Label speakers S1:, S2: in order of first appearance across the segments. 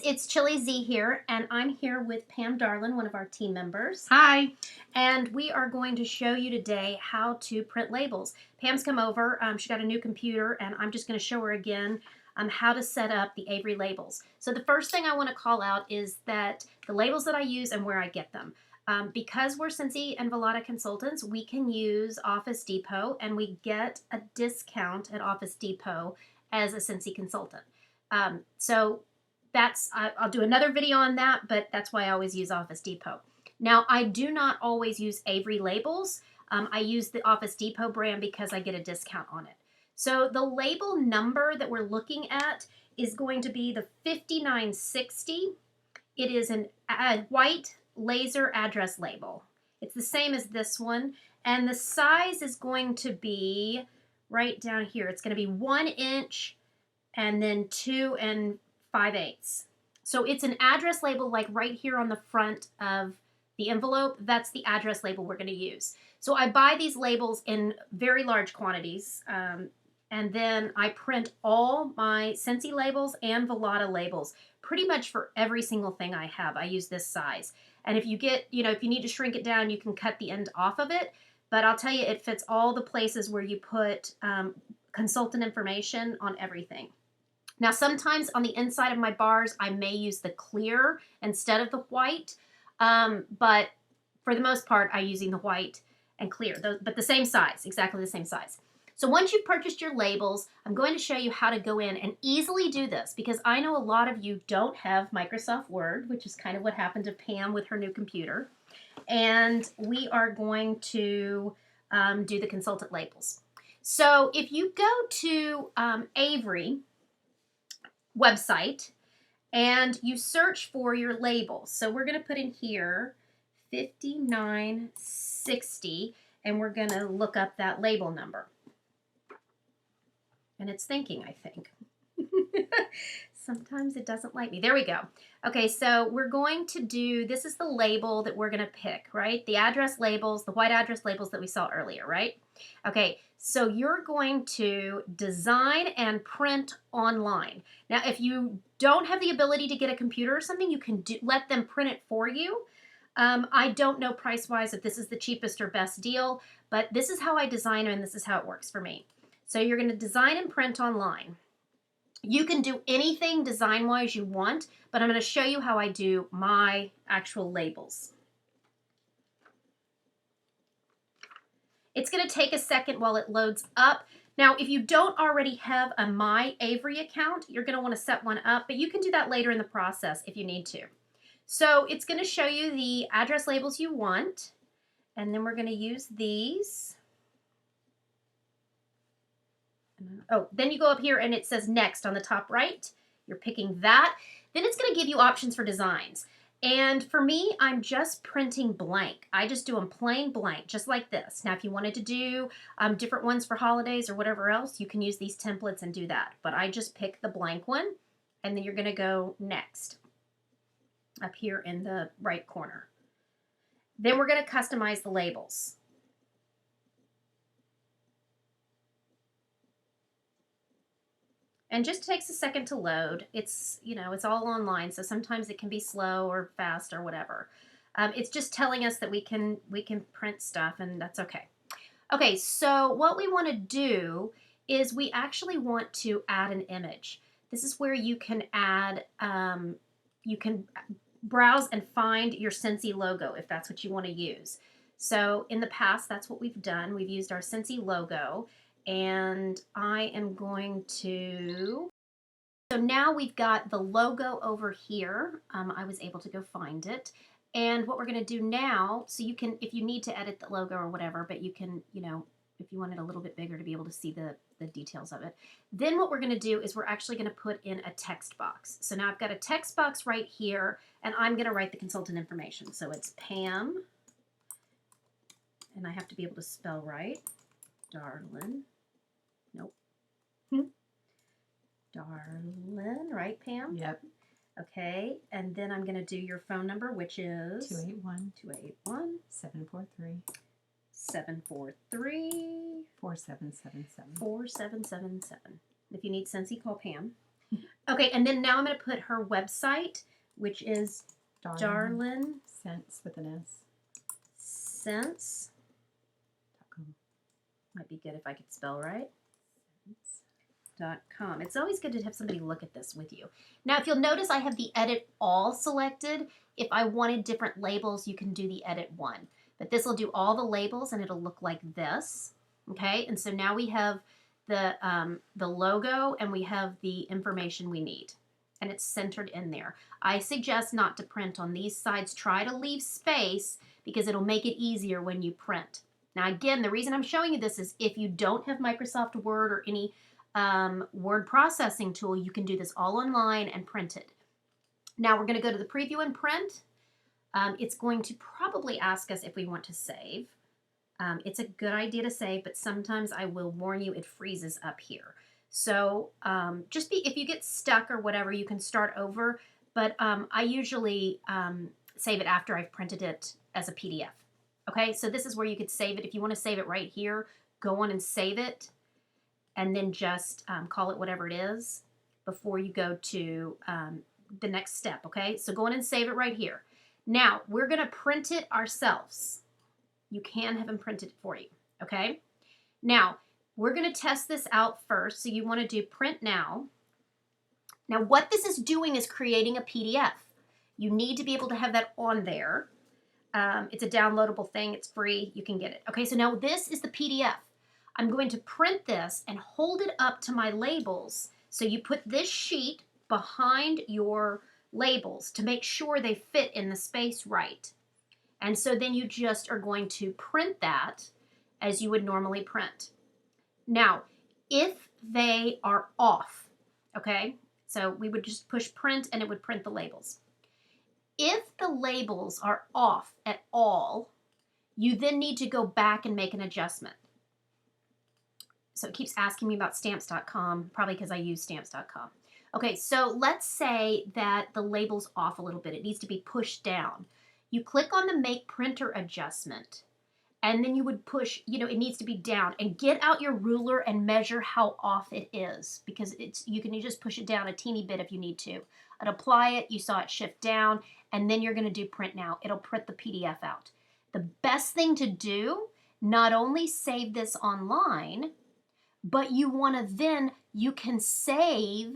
S1: it's Chilly Z here, and I'm here with Pam Darlin, one of our team members.
S2: Hi.
S1: And we are going to show you today how to print labels. Pam's come over, she got a new computer, and I'm just going to show her again how to set up the Avery labels. So the first thing I want to call out is that the labels that I use and where I get them. Because we're Scentsy and Velada consultants, we can use Office Depot, and we get a discount at Office Depot as a Scentsy consultant. So I'll do another video on that, but that's why I always use Office Depot. Now, I do not always use Avery labels. I use the Office Depot brand because I get a discount on it. So the label number that we're looking at is going to be the 5960. It is a white laser address label. It's the same as this one, and the size is going to be right down here. It's going to be 1 inch and then 2 5/8. So it's an address label like right here on the front of the envelope. That's the address label we're going to use. So I buy these labels in very large quantities, and then I print all my Scentsy labels and Velada labels pretty much for every single thing I have. I use this size. And if you get, if you need to shrink it down, you can cut the end off of it. But I'll tell you, it fits all the places where you put consultant information on everything. Now, sometimes on the inside of my bars, I may use the clear instead of the white, but for the most part, I'm using the white and clear, but the same size, exactly the same size. So once you've purchased your labels, I'm going to show you how to go in and easily do this, because I know a lot of you don't have Microsoft Word, which is kind of what happened to Pam with her new computer, and we are going to do the consultant labels. So if you go to Avery website and you search for your labels. So we're going to put in here 5960, and we're going to look up that label number. And it's thinking, I think. Sometimes it doesn't like me. There we go. Okay, so we're going to do, this is the label that we're going to pick, right? The address labels, the white address labels that we saw earlier, right? Okay, so you're going to design and print online. Now, if you don't have the ability to get a computer or something, you can let them print it for you. I don't know price-wise if this is the cheapest or best deal, but this is how I design them, and this is how it works for me. So you're going to design and print online. You can do anything design-wise you want, but I'm going to show you how I do my actual labels. It's going to take a second while it loads up. Now, if you don't already have a My Avery account, you're going to want to set one up, but you can do that later in the process if you need to. So it's going to show you the address labels you want, and then we're going to use these. Oh, then you go up here and it says next on the top right. You're picking that. Then it's going to give you options for designs. And for me, I'm just printing blank. I just do them plain blank, just like this. Now, if you wanted to do different ones for holidays or whatever else, you can use these templates and do that. But I just pick the blank one, and then you're going to go next up here in the right corner. Then we're going to customize the labels. And just takes a second to load. It's, it's all online, so sometimes it can be slow or fast or whatever. It's just telling us that we can print stuff, and that's okay. Okay, so what we want to do is we actually want to add an image. This is where you can add, you can browse and find your Scentsy logo if that's what you want to use. So in the past, that's what we've done. We've used our Scentsy logo. And I am going to, so now we've got the logo over here. I was able to go find it. And what we're going to do now, so you can, if you need to edit the logo or whatever, but you can, if you want it a little bit bigger to be able to see the details of it. Then what we're going to do is we're actually going to put in a text box. So now I've got a text box right here, and I'm going to write the consultant information. So it's Pam, and I have to be able to spell right, Darlin. Nope. Darlin, right, Pam?
S2: Yep.
S1: Okay, and then I'm going to do your phone number, which is
S2: 743
S1: 4777.
S2: 4777.
S1: 4777. If you need Scentsy, call Pam. Okay, and then now I'm going to put her website, which is
S2: Darlin.
S1: Darlin
S2: Scents with an S.
S1: Scents. Might be good if I could spell right. .com. It's always good to have somebody look at this with you. Now, if you'll notice, I have the edit all selected. If I wanted different labels, you can do the edit one. But this will do all the labels and it'll look like this. Okay, and so now we have the logo and we have the information we need. And it's centered in there. I suggest not to print on these sides. Try to leave space because it'll make it easier when you print. Now, again, the reason I'm showing you this is if you don't have Microsoft Word or any word processing tool, you can do this all online and print it. Now we're going to go to the preview and print. It's going to probably ask us if we want to save. It's a good idea to save, but sometimes I will warn you it freezes up here. So just if you get stuck or whatever, you can start over, but I usually save it after I've printed it as a PDF. Okay, so this is where you could save it. If you want to save it right here, go on and save it. And then just call it whatever it is before you go to the next step, okay? So go in and save it right here. Now, we're going to print it ourselves. You can have them print it for you, okay? Now, we're going to test this out first. So you want to do print now. Now, what this is doing is creating a PDF. You need to be able to have that on there. It's a downloadable thing. It's free. You can get it. Okay, so now this is the PDF. I'm going to print this and hold it up to my labels. So you put this sheet behind your labels to make sure they fit in the space right. And so then you just are going to print that as you would normally print. Now, if they are off, okay, so we would just push print and it would print the labels. If the labels are off at all, you then need to go back and make an adjustment. So it keeps asking me about stamps.com, probably because I use stamps.com. Okay, so let's say that the label's off a little bit. It needs to be pushed down. You click on the Make Printer Adjustment, and then you would push, it needs to be down. And get out your ruler and measure how off it is, because you can just push it down a teeny bit if you need to. And apply it, you saw it shift down, and then you're going to do Print Now. It'll print the PDF out. The best thing to do, not only save this online, but you can save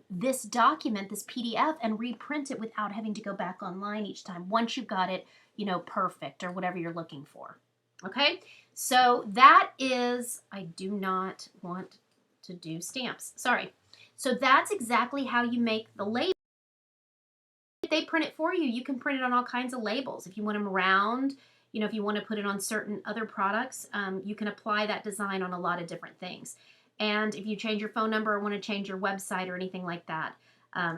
S1: this document, this PDF, and reprint it without having to go back online each time once you've got it, perfect or whatever you're looking for. Okay, so that is, I do not want to do stamps. Sorry. So that's exactly how you make the label. If they print it for you, you can print it on all kinds of labels. If you want them round, if you want to put it on certain other products, you can apply that design on a lot of different things. And if you change your phone number or want to change your website or anything like that,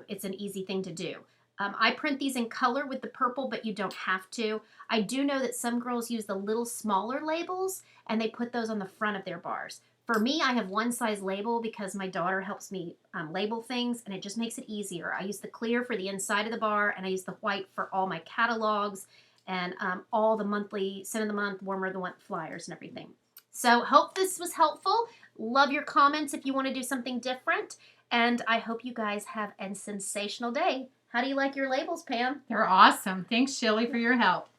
S1: it's an easy thing to do. I print these in color with the purple, but you don't have to. I do know that some girls use the little smaller labels and they put those on the front of their bars. For me, I have one size label because my daughter helps me label things, and it just makes it easier. I use the clear for the inside of the bar, and I use the white for all my catalogs and all the monthly, scent of the month, warmer of the month flyers and everything. So hope this was helpful. Love your comments if you want to do something different. And I hope you guys have a sensational day. How do you like your labels, Pam?
S2: They're awesome. Thanks, Chilly, for your help.